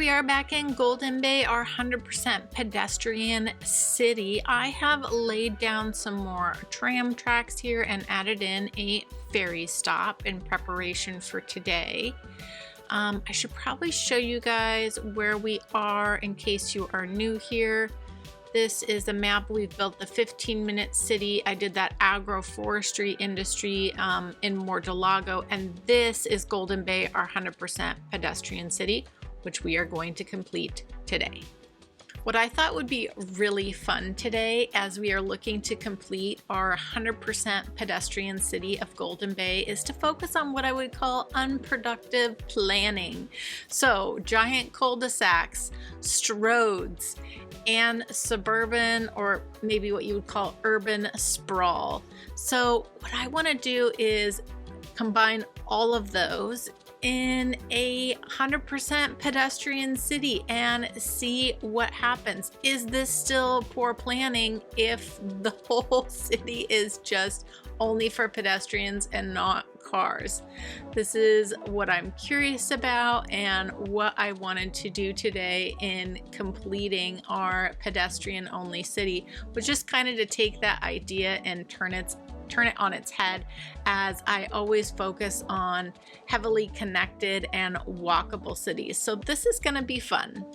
we are back in Golden Bay, our 100% pedestrian city. I have laid down some more tram tracks here and added in a ferry stop in preparation for today. I should probably show you guys where we are in case you are new here. This is a map. We've built the 15-minute city. I did that agroforestry industry in Mortalago, and this is Golden Bay, our 100% pedestrian city, which we are going to complete today. What I thought would be really fun today, as we are looking to complete our 100% pedestrian city of Golden Bay, is to focus on what I would call unproductive planning. So giant cul-de-sacs, stroads, and suburban, or maybe what you would call urban sprawl. So what I want to do is combine all of those in a 100% pedestrian city and see what happens. Is this still poor planning if the whole city is just only for pedestrians and not cars? This is what I'm curious about and what I wanted to do today in completing our pedestrian only city, was just kind of to take that idea and turn it on its head, as I always focus on heavily connected and walkable cities. So this is going to be fun.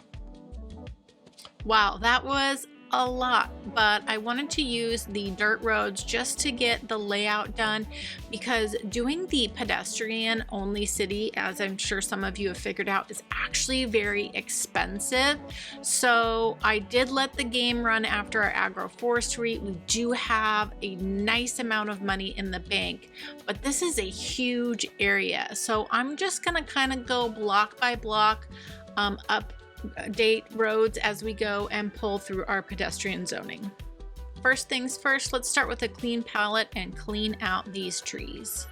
Wow, that was a lot, but I wanted to use the dirt roads just to get the layout done, because doing the pedestrian only city, as I'm sure some of you have figured out, is actually very expensive. So I did let the game run after our agroforestry. We do have a nice amount of money in the bank, but this is a huge area. So I'm just gonna kind of go block by block, update roads as we go and pull through our pedestrian zoning. First things first, let's start with a clean palette and clean out these trees.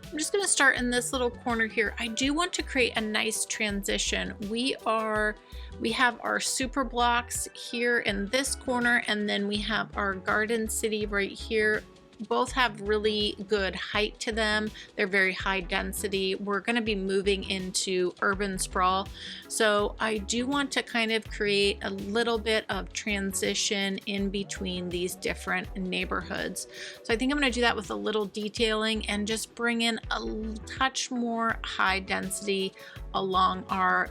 I'm just going to start in this little corner here. I do want to create a nice transition. We have our super blocks here in this corner, and then we have our garden city right here. Both have really good height to them. They're very high density. We're going to be moving into urban sprawl. So I do want to kind of create a little bit of transition in between these different neighborhoods. So I think I'm going to do that with a little detailing and just bring in a touch more high density along our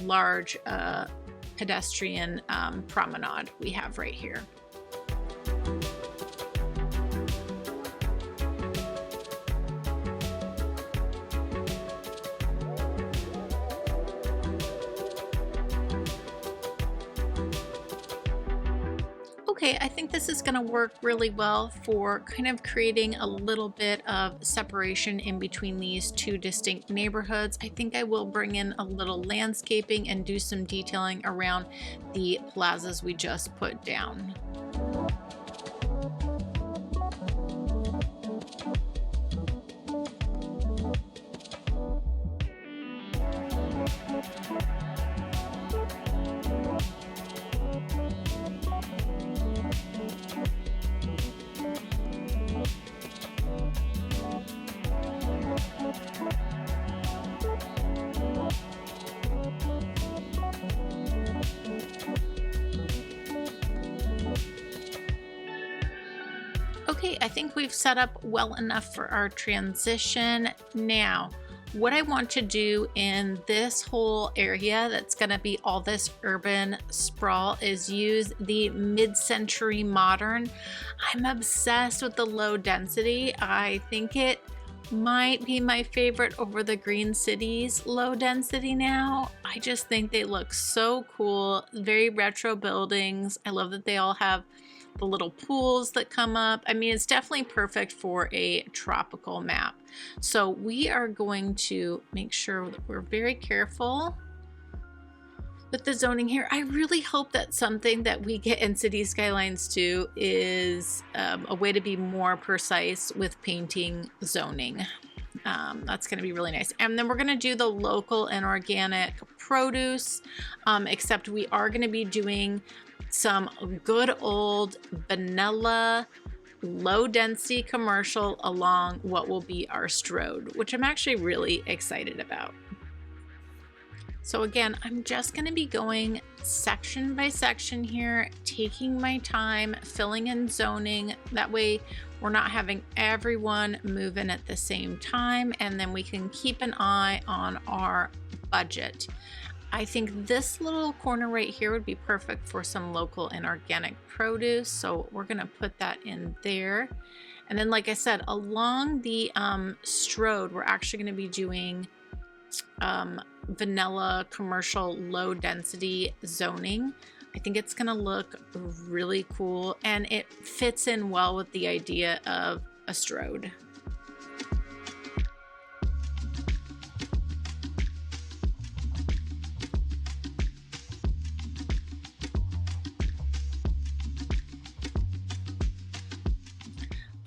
large pedestrian promenade we have right here. Okay, I think this is going to work really well for kind of creating a little bit of separation in between these two distinct neighborhoods. I think I will bring in a little landscaping and do some detailing around the plazas we just put down. Okay, I think we've set up well enough for our transition. Now, what I want to do in this whole area that's going to be all this urban sprawl is use the mid-century modern. I'm obsessed with the low density. I think it might be my favorite over the Green Cities low density now. I just think they look so cool. Very retro buildings. I love that they all have the little pools that come up. I mean, it's definitely perfect for a tropical map. So we are going to make sure that we're very careful with the zoning here. I really hope that something that we get in Cites Skylines too is a way to be more precise with painting zoning. That's going to be really nice. And then we're going to do the local and organic produce, except we are going to be doing some good old vanilla low density commercial along what will be our Strode, which I'm actually really excited about. So again, I'm just going to be going section by section here, taking my time, filling in zoning. That way we're not having everyone move in at the same time, and then we can keep an eye on our budget. I think this little corner right here would be perfect for some local and organic produce. So we're going to put that in there. And then, like I said, along the Strode, we're actually going to be doing vanilla commercial low density zoning. I think it's going to look really cool, and it fits in well with the idea of a Strode.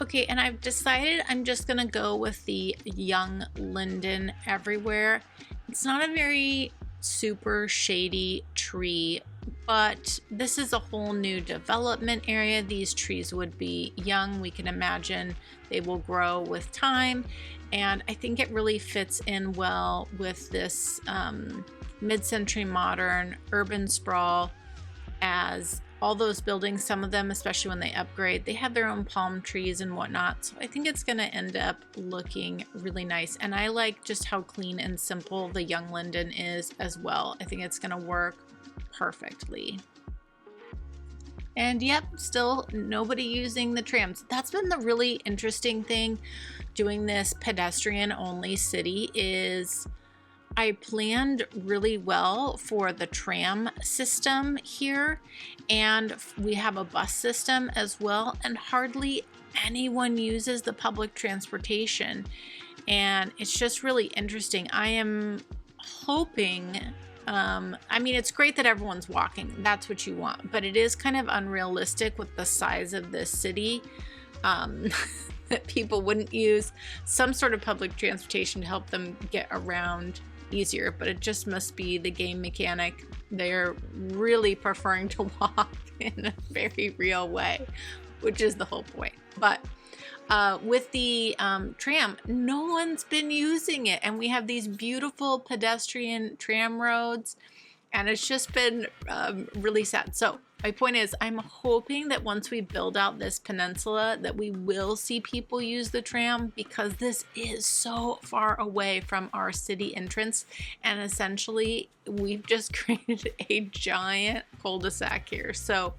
Okay, and I've decided I'm just gonna go with the young linden everywhere. It's not a very super shady tree, but this is a whole new development area. These trees would be young. We can imagine they will grow with time, and I think it really fits in well with this mid-century modern urban sprawl, as all those buildings, some of them, especially when they upgrade, they have their own palm trees and whatnot. So I think it's going to end up looking really nice. And I like just how clean and simple the young linden is as well. I think it's going to work perfectly. And yep, still nobody using the trams. That's been the really interesting thing doing this pedestrian only city is I planned really well for the tram system here, and we have a bus system as well, and hardly anyone uses the public transportation, and it's just really interesting. I am hoping, I mean, it's great that everyone's walking, that's what you want, but it is kind of unrealistic with the size of this city, that people wouldn't use some sort of public transportation to help them get around easier, but it just must be the game mechanic. They're really preferring to walk in a very real way, which is the whole point. But with the tram, no one's been using it, and we have these beautiful pedestrian tram roads, and it's just been really sad. So my point is, I'm hoping that once we build out this peninsula that we will see people use the tram, because this is so far away from our city entrance, and essentially we've just created a giant cul-de-sac here. So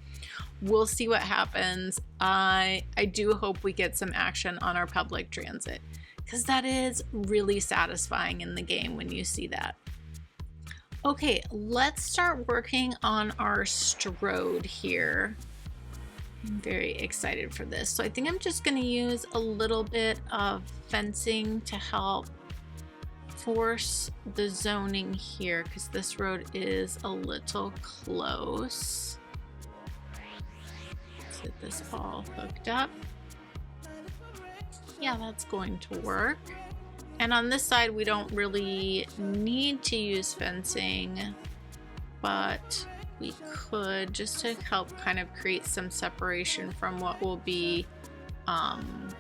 we'll see what happens. I do hope we get some action on our public transit, because that is really satisfying in the game when you see that. Okay, let's start working on our Strode here. I'm very excited for this. So I think I'm just going to use a little bit of fencing to help force the zoning here, because this road is a little close. Let's get this all hooked up. Yeah, that's going to work. And on this side, we don't really need to use fencing, but we could, just to help kind of create some separation from what will be on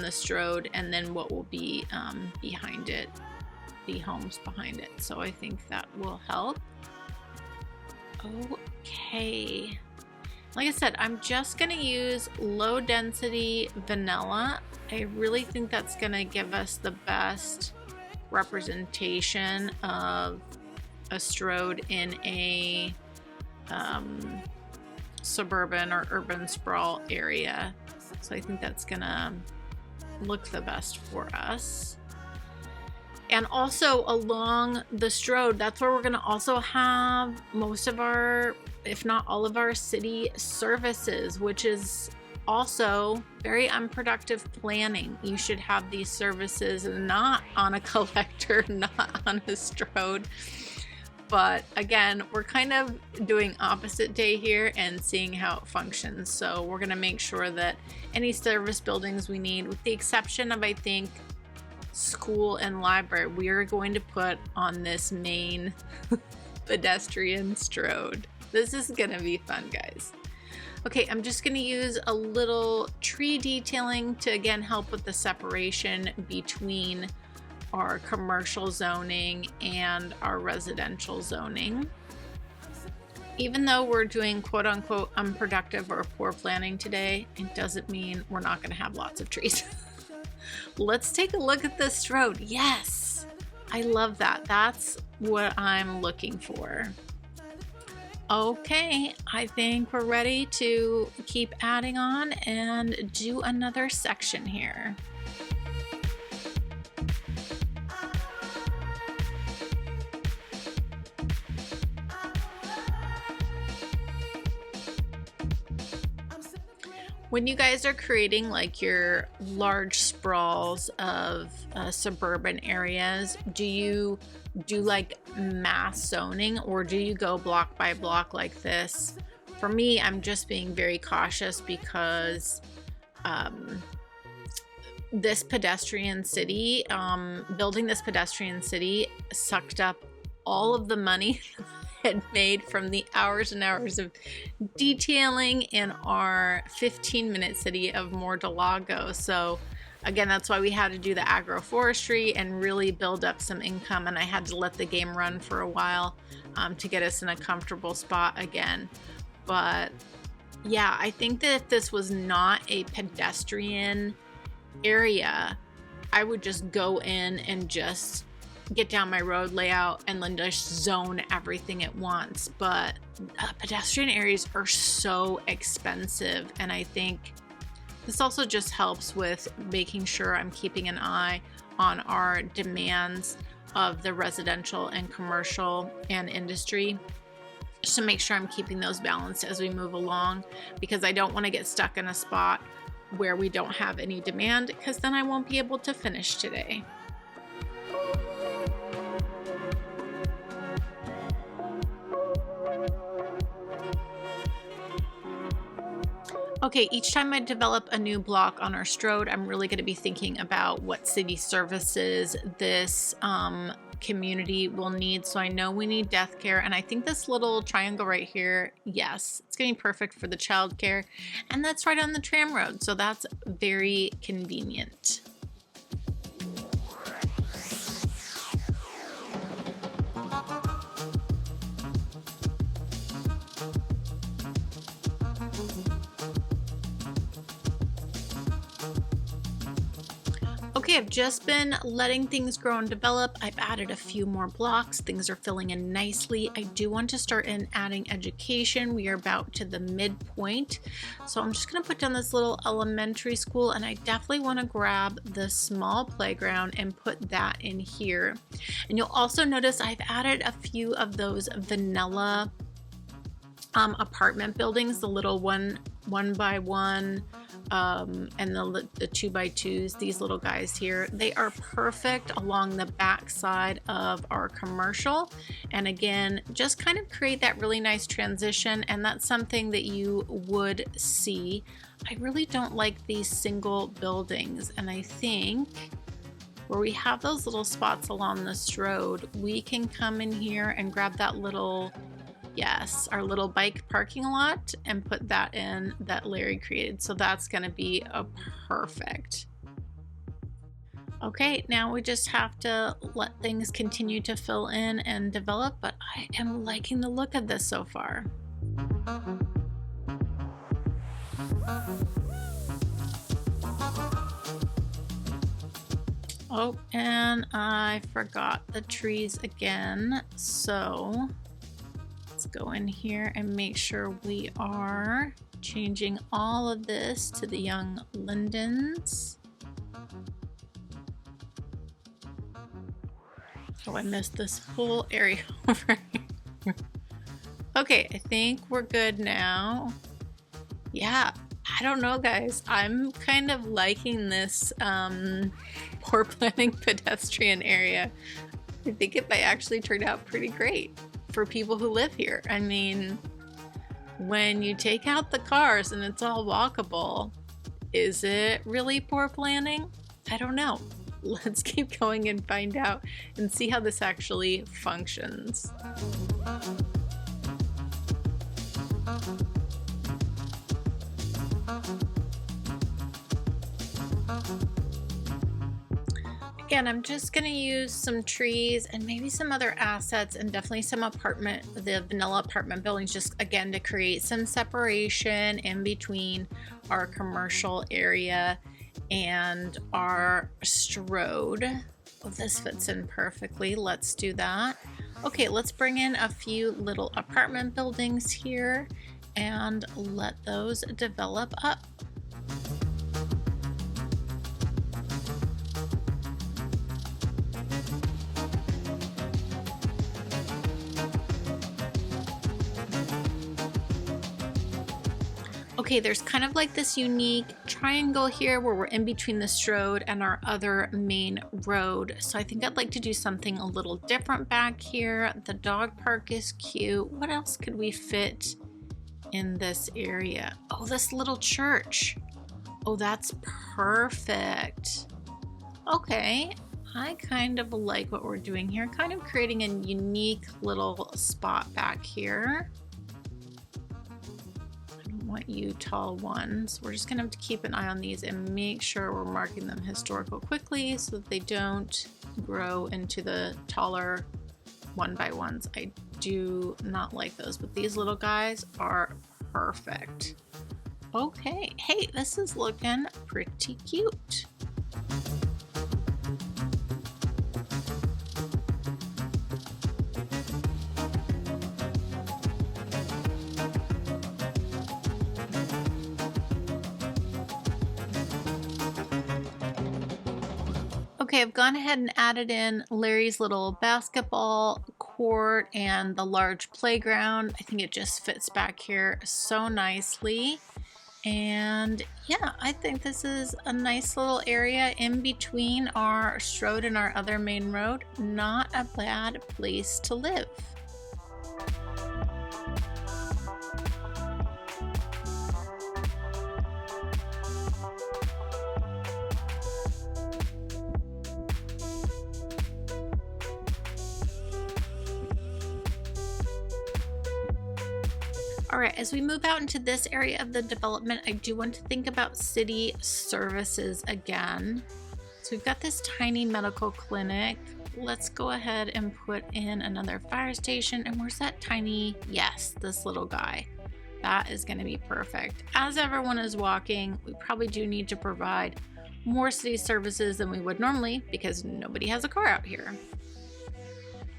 the Strode and then what will be behind it, the homes behind it. So I think that will help. Okay. Like I said, I'm just going to use low density vanilla. I really think that's going to give us the best representation of a Strode in a suburban or urban sprawl area. So I think that's going to look the best for us. And also along the Strode, that's where we're going to also have most of our, if not all of our city services, which is also very unproductive planning. You should have these services not on a collector, not on a Strode. But again, we're kind of doing opposite day here and seeing how it functions. So we're going to make sure that any service buildings we need, with the exception of, I think, school and library, we are going to put on this main pedestrian Strode. This is gonna be fun, guys. Okay, I'm just going to use a little tree detailing to again help with the separation between our commercial zoning and our residential zoning. Even though we're doing quote unquote unproductive or poor planning today, it doesn't mean we're not going to have lots of trees. Let's take a look at this Strode. Yes, I love that. That's what I'm looking for. Okay, I think we're ready to keep adding on and do another section here. When you guys are creating like your large sprawls of suburban areas, do you do like mass zoning or do you go block by block like this? For me, I'm just being very cautious because this pedestrian city, building this pedestrian city sucked up all of the money had made from the hours and hours of detailing in our 15-minute city of Mortalago. So again, that's why we had to do the agroforestry and really build up some income, and I had to let the game run for a while to get us in a comfortable spot again. But yeah, I think that if this was not a pedestrian area, I would just go in and just get down my road layout and then just zone everything at once. But pedestrian areas are so expensive, and I think this also just helps with making sure I'm keeping an eye on our demands of the residential and commercial and industry, just to make sure I'm keeping those balanced as we move along, because I don't want to get stuck in a spot where we don't have any demand, because then I won't be able to finish today. Okay, each time I develop a new block on our Strode, I'm really going to be thinking about what city services this community will need. So I know we need death care, and I think this little triangle right here, yes, it's going to be perfect for the child care, and that's right on the tram road, so that's very convenient. Okay, I've just been letting things grow and develop. I've added a few more blocks. Things are filling in nicely. I do want to start in adding education. We are about to the midpoint. So I'm just going to put down this little elementary school, and I definitely want to grab the small playground and put that in here. And you'll also notice I've added a few of those vanilla apartment buildings, the little one by one, and the 2x2s, these little guys here. They are perfect along the back side of our commercial, and again, just kind of create that really nice transition, and that's something that you would see. I really don't like these single buildings, and I think where we have those little spots along the Strode, we can come in here and grab that little, yes, our little bike parking lot and put that in that Larry created. So that's going to be a perfect. Okay, now we just have to let things continue to fill in and develop, but I am liking the look of this so far. Oh, and I forgot the trees again, so let's go in here and make sure we are changing all of this to the young lindens. Oh, I missed this whole area over here. Okay, I think we're good now. Yeah, I don't know, guys. I'm kind of liking this poor planning pedestrian area. I think it might actually turn out pretty great for people who live here. I mean, when you take out the cars and it's all walkable, is it really poor planning? I don't know. Let's keep going and find out and see how this actually functions. And I'm just gonna use some trees and maybe some other assets and definitely some the vanilla apartment buildings, just again to create some separation in between our commercial area and our Strode. Oh, this fits in perfectly. Let's do that. Okay, let's bring in a few little apartment buildings here and let those develop up. Okay, there's kind of like this unique triangle here where we're in between the Strode and our other main road. So I think I'd like to do something a little different back here. The dog park is cute. What else could we fit in this area? Oh, this little church. Oh, that's perfect. Okay, I kind of like what we're doing here. Kind of creating a unique little spot back here. Want you tall ones. We're just gonna have to keep an eye on these and make sure we're marking them historical quickly so that they don't grow into the taller 1x1s. I do not like those, but these little guys are perfect. Okay, hey, this is looking pretty cute. Okay, I've gone ahead and added in Larry's little basketball court and the large playground. I think it just fits back here so nicely. And yeah, I think this is a nice little area in between our Strode and our other main road. Not a bad place to live. All right, as we move out into this area of the development, I do want to think about city services again. So we've got this tiny medical clinic. Let's go ahead and put in another fire station. And where's that tiny, yes, this little guy. That is gonna be perfect. As everyone is walking, we probably do need to provide more city services than we would normally because nobody has a car out here.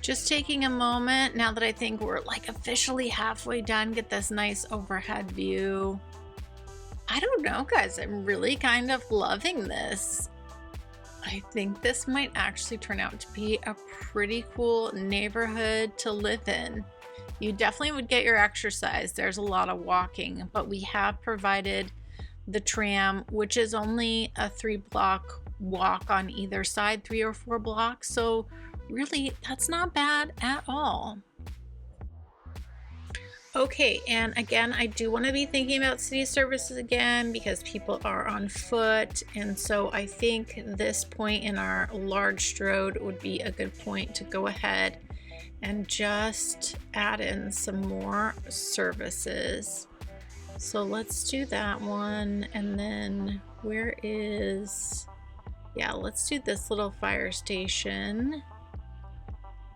Just taking a moment now that I think we're like officially halfway done, get this nice overhead view. I don't know, guys, I'm really kind of loving this. I think this might actually turn out to be a pretty cool neighborhood to live in. You definitely would get your exercise. There's a lot of walking, but we have provided the tram, which is only a 3-block walk on either side, 3 or 4 blocks. So really, that's not bad at all. Okay, and again, I do want to be thinking about city services again because people are on foot. And so I think this point in our large Strode would be a good point to go ahead and just add in some more services. So let's do that one. And then where is, yeah, let's do this little fire station.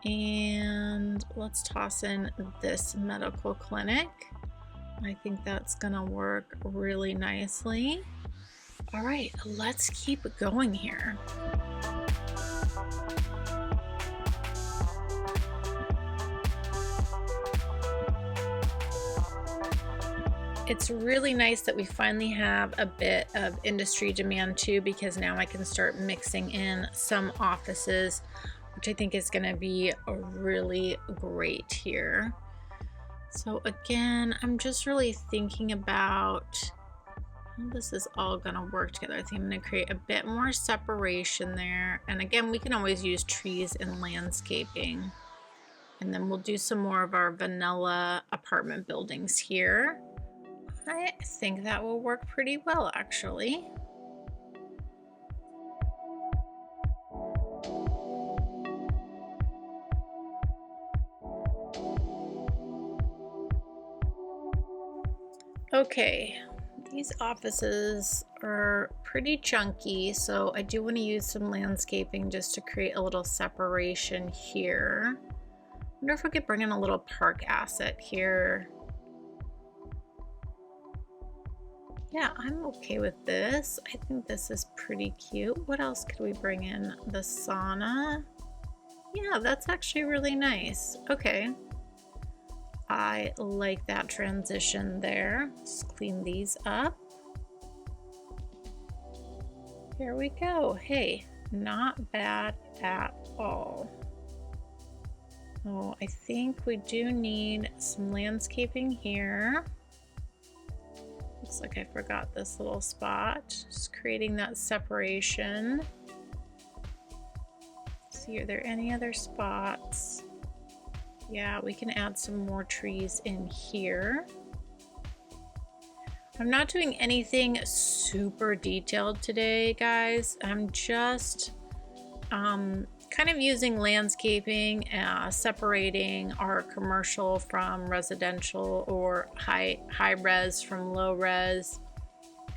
And let's toss in this medical clinic. I think that's gonna work really nicely. All right, let's keep going here. It's really nice that we finally have a bit of industry demand too, because now I can start mixing in some offices, which I think is going to be really great here. So again, I'm just really thinking about how this is all going to work together. I think I'm going to create a bit more separation there. And again, we can always use trees and landscaping. And then we'll do some more of our vanilla apartment buildings here. I think that will work pretty well, actually. Okay, These offices are pretty chunky, so I do want to use some landscaping just to create a little separation here. I wonder if we could bring in a little park asset here. Yeah, I'm okay with this. I think this is pretty cute. What else could we bring in? The sauna. Yeah, that's actually really nice. Okay. I like that transition there. Let's clean these up. Here we go. Hey, not bad at all. Oh, I think we do need some landscaping here. Looks like I forgot this little spot. Just creating that separation. Let's see, are there any other spots? Yeah, we can add some more trees in here. I'm not doing anything super detailed today, guys. I'm just kind of using landscaping, separating our commercial from residential, or high res from low res,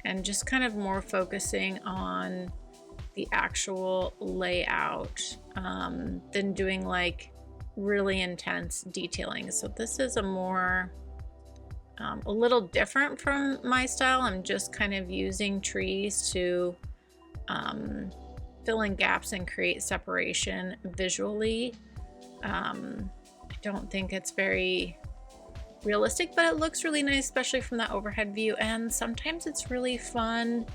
and just kind of more focusing on the actual layout than doing like really intense detailing. So this is a more a little different from my style. I'm just kind of using trees to fill in gaps and create separation visually. I don't think it's very realistic, but it looks really nice, especially from that overhead view. And sometimes it's really fun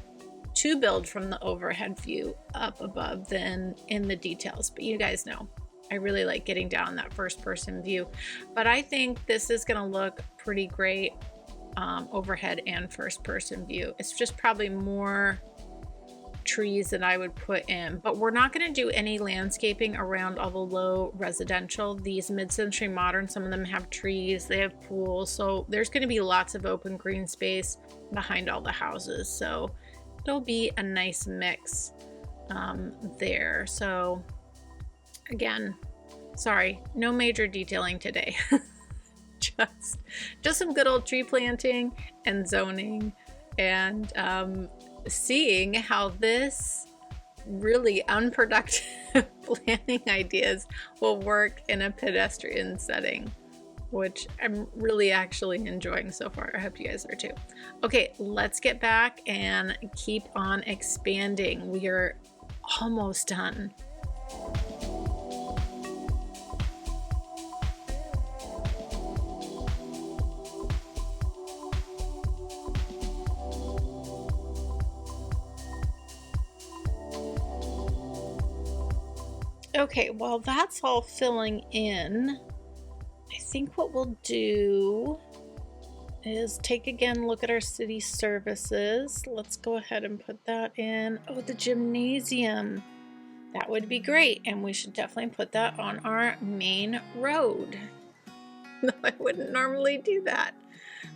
to build from the overhead view up above than in the details. But you guys know, I really like getting down that first person view. But I think this is gonna look pretty great overhead and first person view. It's just probably more trees that I would put in, but we're not going to do any landscaping around all the low residential. These mid-century modern, some of them have trees, they have pools, so there's going to be lots of open green space behind all the houses, so it'll be a nice mix there. So again, sorry, no major detailing today. just some good old tree planting and zoning, and seeing how this really unproductive planning ideas will work in a pedestrian setting, which I'm really actually enjoying so far. I hope you guys are too. Okay, let's get back and keep on expanding. We are almost done. Okay, while that's all filling in, I think what we'll do is take again look at our city services. Let's go ahead and put that in. Oh, the gymnasium. That would be great, and we should definitely put that on our main road. No, I wouldn't normally do that.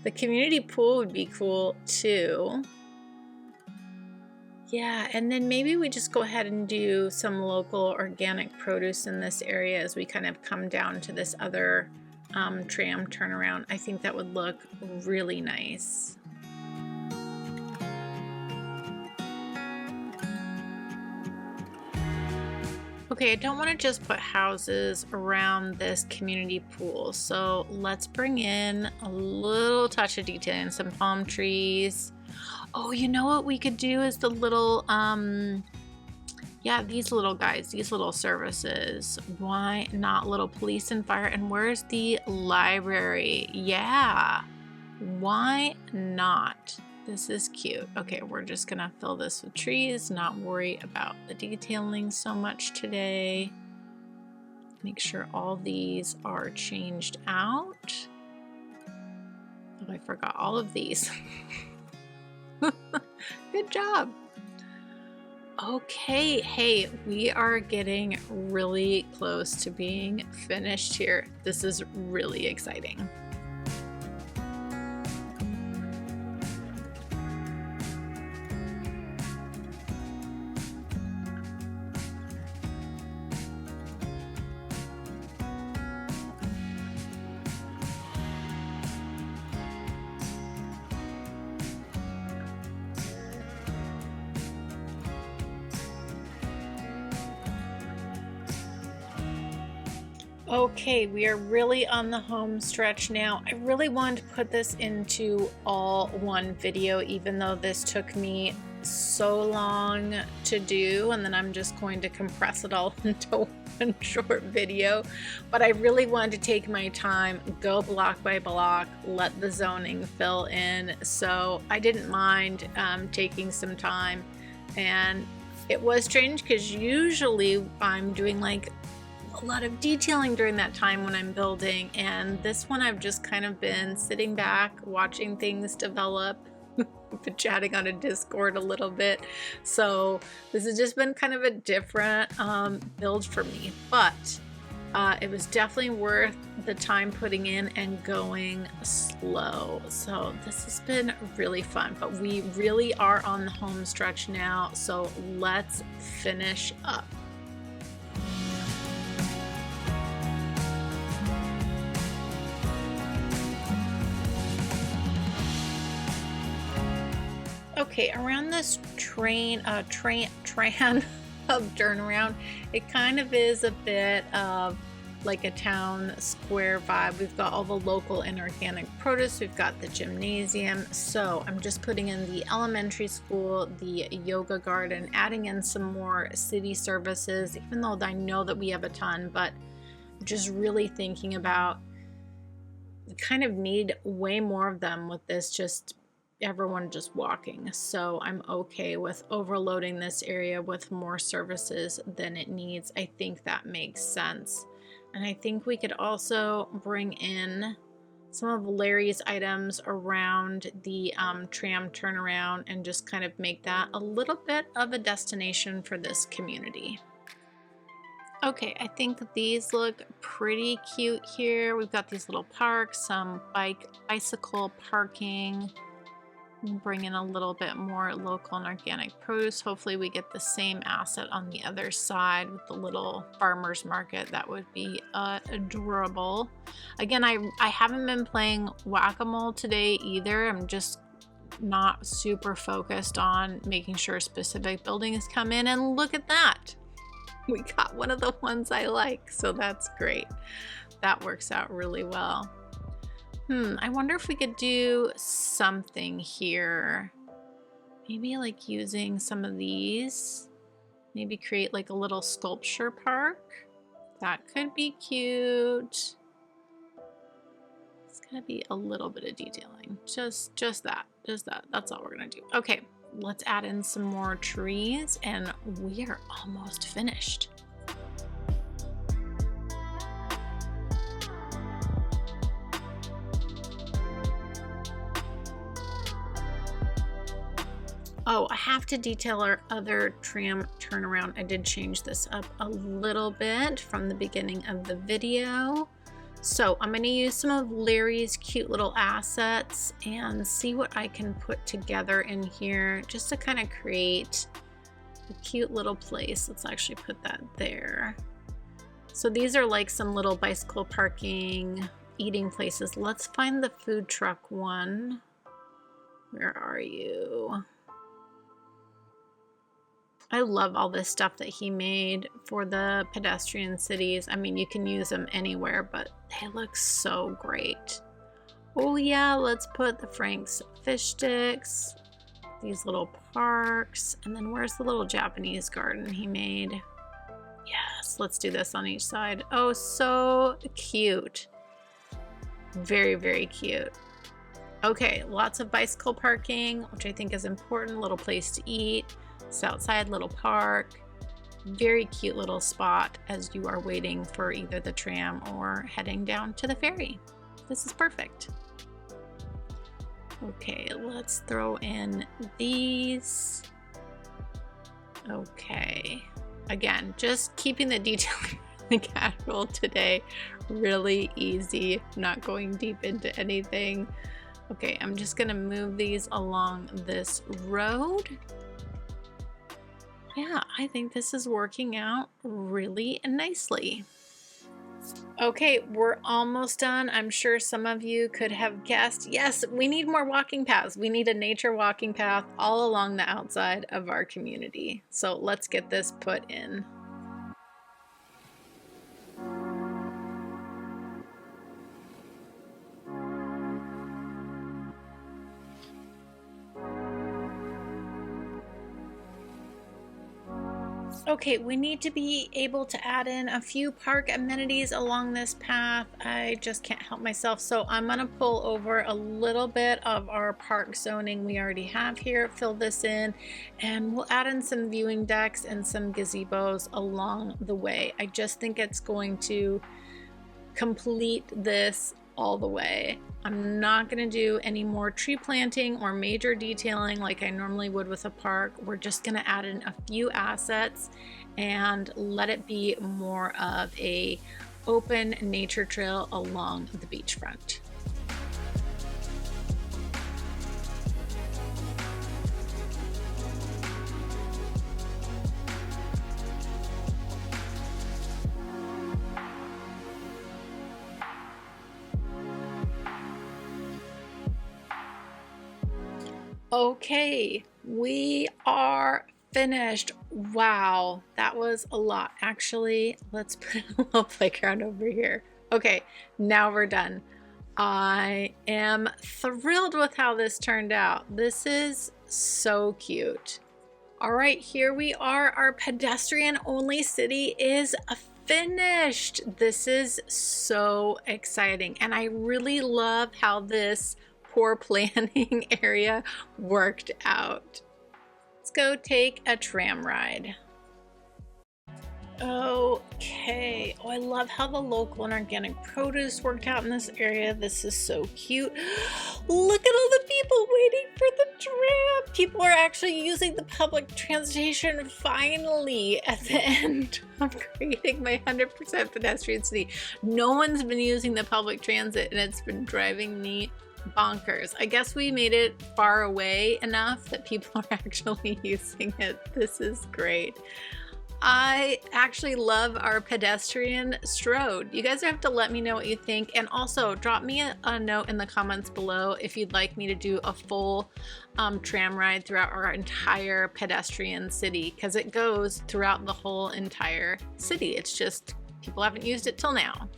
The community pool would be cool too. Yeah, and then maybe we just go ahead and do some local organic produce in this area as we kind of come down to this other tram turnaround. I think that would look really nice. Okay, I don't want to just put houses around this community pool, so let's bring in a little touch of detailing, some palm trees. Oh, you know what we could do is the little, yeah, these little guys, these little services. Why not little police and fire? And where's the library? Yeah, why not? This is cute. Okay, we're just gonna fill this with trees, not worry about the detailing so much today. Make sure all these are changed out. Oh, I forgot all of these. Good job. Okay, hey, we are getting really close to being finished here. This is really exciting. Okay, we are really on the home stretch now. I really wanted to put this into all one video, even though this took me so long to do, and then I'm just going to compress it all into one short video. But I really wanted to take my time, go block by block, let the zoning fill in. So I didn't mind taking some time. And it was strange because usually I'm doing like a lot of detailing during that time when I'm building, and this one I've just kind of been sitting back watching things develop. Been chatting on a Discord a little bit, so this has just been kind of a different build for me, but it was definitely worth the time putting in and going slow. So this has been really fun, but we really are on the home stretch now, so let's finish up. Okay, around this tran of turnaround, it kind of is a bit of like a town square vibe. We've got all the local and organic produce, we've got the gymnasium, so I'm just putting in the elementary school, the yoga garden, adding in some more city services, even though I know that we have a ton, but just really thinking about, we kind of need way more of them with this, just everyone just walking. So I'm okay with overloading this area with more services than it needs. I think that makes sense. And I think we could also bring in some of Larry's items around the tram turnaround and just kind of make that a little bit of a destination for this community. Okay, I think these look pretty cute here. We've got these little parks, some bicycle parking. Bring in a little bit more local and organic produce. Hopefully we get the same asset on the other side with the little farmers market. That would be adorable. Again, I haven't been playing whack-a-mole today either. I'm just not super focused on making sure specific buildings come in, and look at that. We got one of the ones I like, so that's great. That works out really well. I wonder if we could do something here. Maybe like using some of these. Maybe create like a little sculpture park. That could be cute. It's gonna be a little bit of detailing. Just that. That's all we're gonna do. Okay, let's add in some more trees and we are almost finished. Oh, I have to detail our other tram turnaround. I did change this up a little bit from the beginning of the video. So I'm going to use some of Larry's cute little assets and see what I can put together in here just to kind of create a cute little place. Let's actually put that there. So these are like some little bicycle parking, eating places. Let's find the food truck one. Where are you? I love all this stuff that he made for the pedestrian cities. I mean, you can use them anywhere, but they look so great. Oh yeah, let's put the Frank's fish sticks, these little parks, and then where's the little Japanese garden he made? Yes, let's do this on each side. Oh, so cute. Very, very cute. Okay, lots of bicycle parking, which I think is important. Little place to eat. Outside little park, very cute little spot as you are waiting for either the tram or heading down to the ferry. This is perfect. Okay, let's throw in these. Okay, again, just keeping the detailing really casual today, really easy, not going deep into anything. Okay, I'm just gonna move these along this road. Yeah, I think this is working out really nicely. Okay, we're almost done. I'm sure some of you could have guessed, yes, we need more walking paths. We need a nature walking path all along the outside of our community. So let's get this put in. Okay, we need to be able to add in a few park amenities along this path. I just can't help myself. So I'm gonna pull over a little bit of our park zoning we already have here, fill this in, and we'll add in some viewing decks and some gazebos along the way. I just think it's going to complete this all the way. I'm not going to do any more tree planting or major detailing like I normally would with a park. We're just going to add in a few assets and let it be more of a open nature trail along the beachfront. Okay, we are finished. Wow, that was a lot. Actually, let's put a little playground over here. Okay, now we're done. I am thrilled with how this turned out. This is so cute. All right, here we are. Our pedestrian only city is finished. This is so exciting. And I really love how this poor planning area worked out. Let's go take a tram ride. Okay. Oh, I love how the local and organic produce worked out in this area. This is so cute. Look at all the people waiting for the tram. People are actually using the public transportation finally at the end of creating my 100% pedestrian city. No one's been using the public transit and it's been driving me bonkers. I guess we made it far away enough that people are actually using it. This is great. I actually love our pedestrian Strode. You guys have to let me know what you think, and also drop me a note in the comments below if you'd like me to do a full tram ride throughout our entire pedestrian city, because it goes throughout the whole entire city. It's just people haven't used it till now.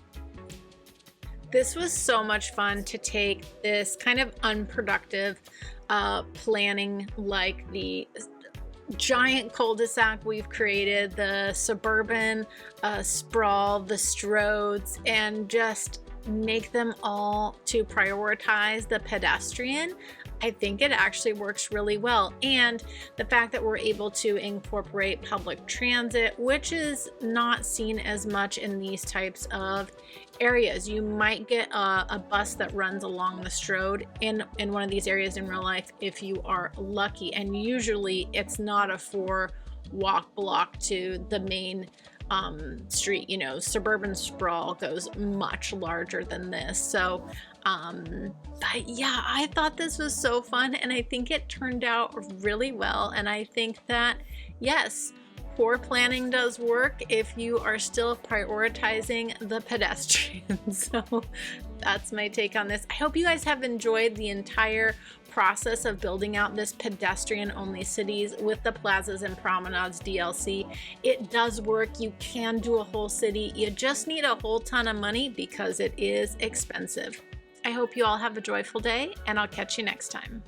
This was so much fun to take this kind of unproductive planning, like the giant cul-de-sac we've created, the suburban sprawl, the stroads, and just make them all to prioritize the pedestrian. I think it actually works really well. And the fact that we're able to incorporate public transit, which is not seen as much in these types of areas. You might get a bus that runs along the Strode in one of these areas in real life if you are lucky. And usually it's not a 4-walk block to the main street. You know, suburban sprawl goes much larger than this. So but yeah, I thought this was so fun, and I think it turned out really well. And I think that, yes, poor planning does work if you are still prioritizing the pedestrians. So that's my take on this. I hope you guys have enjoyed the entire process of building out this pedestrian only cities with the Plazas and Promenades DLC. It does work. You can do a whole city. You just need a whole ton of money because it is expensive. I hope you all have a joyful day, and I'll catch you next time.